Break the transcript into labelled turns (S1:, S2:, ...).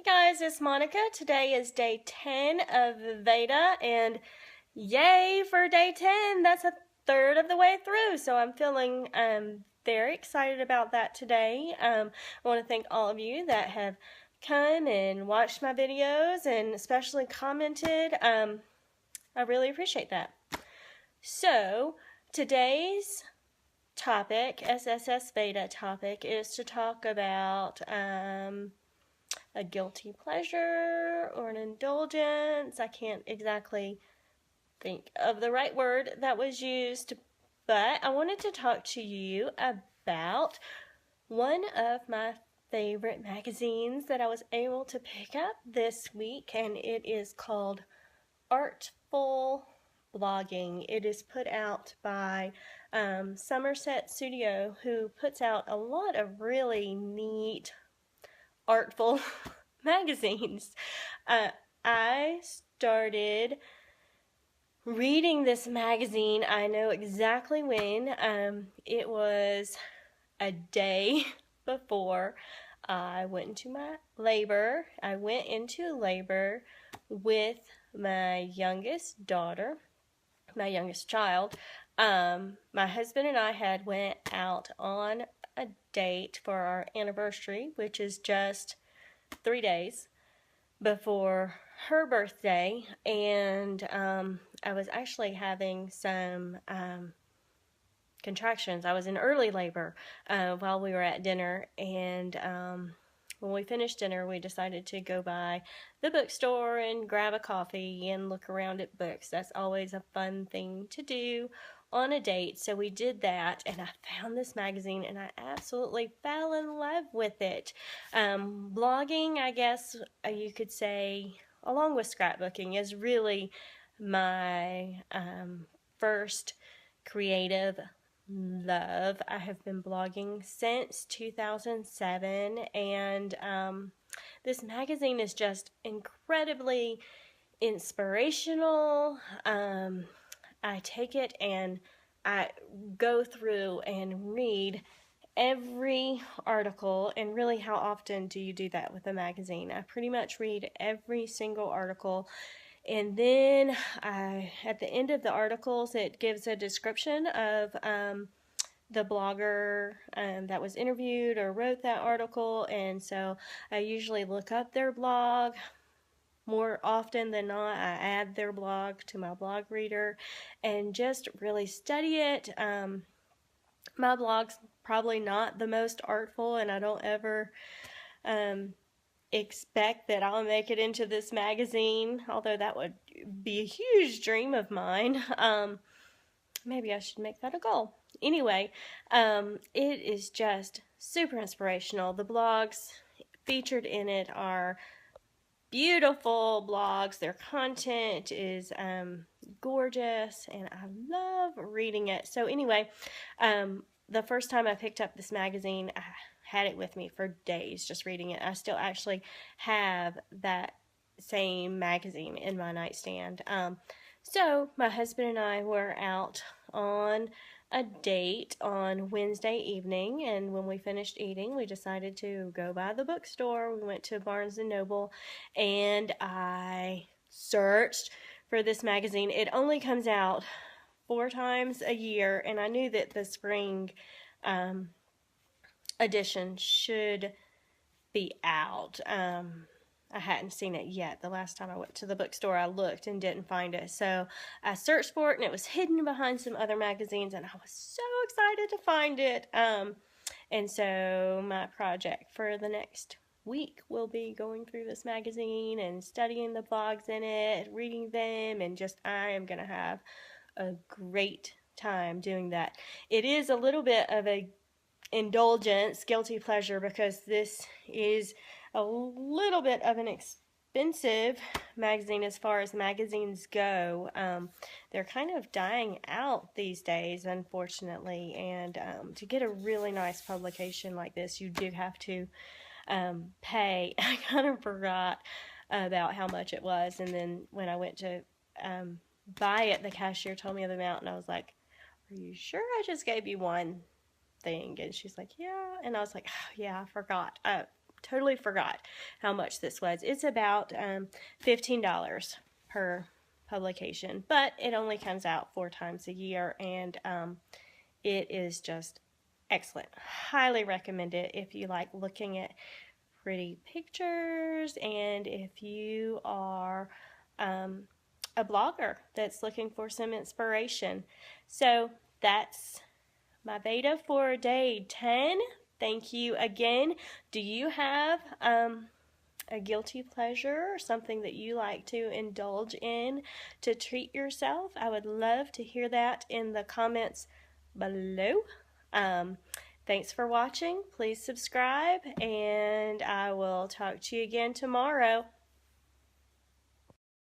S1: guys, it's Monica. Today is day 10 of VEDA, and yay for day 10. That's a third of the way through, so I'm feeling very excited about that today. I want to thank all of you that have come and watched my videos and especially commented. I really appreciate that. So, today's topic, SSS VEDA topic, is to talk about a guilty pleasure or an indulgence. I can't exactly think of the right word that was used, but I wanted to talk to you about one of my favorite magazines that I was able to pick up this week, and it is called Artful Blogging. It is put out by Somerset Studio, who puts out a lot of really neat artful magazines. I started reading this magazine, I know exactly when. It was a day before I went into my labor. I went into labor with my youngest daughter, my youngest child. My husband and I had went out on a date for our anniversary, which is just 3 days before her birthday, and I was actually having some contractions. I was in early labor while we were at dinner, and when we finished dinner, we decided to go by the bookstore and grab a coffee and look around at books. That's always a fun thing to do on a date. So we did that, and I found this magazine, and I absolutely fell in love with it. Blogging, I guess you could say, along with scrapbooking, is really my first creative love. I have been blogging since 2007, and this magazine is just incredibly inspirational. I take it and I go through and read every article, and really, how often do you do that with a magazine? I pretty much read every single article, and then at the end of the articles, it gives a description of the blogger that was interviewed or wrote that article, and so I usually look up their blog. More often than not, I add their blog to my blog reader and just really study it. My blog's probably not the most artful, and I don't ever expect that I'll make it into this magazine, although that would be a huge dream of mine. Maybe I should make that a goal. Anyway, it is just super inspirational. The blogs featured in it are beautiful blogs. Their content is gorgeous, and I love reading it. So anyway, the first time I picked up this magazine, I had it with me for days just reading it. I still actually have that same magazine in my nightstand. So my husband and I were out on a date on Wednesday evening, and when we finished eating, we decided to go by the bookstore. We went to Barnes & Noble, and I searched for this magazine. It only comes out 4 times a year, and I knew that the spring edition should be out. I hadn't seen it yet. The last time I went to the bookstore, I looked and didn't find it. So I searched for it, and it was hidden behind some other magazines, and I was so excited to find it. And so my project for the next week will be going through this magazine and studying the blogs in it, reading them, and just I am going to have a great time doing that. It is a little bit of a indulgence, guilty pleasure, because this is a little bit of an expensive magazine as far as magazines go. They're kind of dying out these days, unfortunately, and to get a really nice publication like this, you do have to pay. I kind of forgot about how much it was, and then when I went to buy it, the cashier told me the amount, and I was like, "Are you sure I just gave you one thing?" And she's like, "Yeah." And I was like, "Oh, yeah, I forgot. totally forgot how much this was. It's about $15 per publication, but it only comes out 4 times a year, and it is just excellent. Highly recommend it if you like looking at pretty pictures, and if you are a blogger that's looking for some inspiration. So that's my VEDA for day 10. Thank you again. Do you have a guilty pleasure or something that you like to indulge in to treat yourself? I would love to hear that in the comments below. Thanks for watching. Please subscribe, and I will talk to you again tomorrow.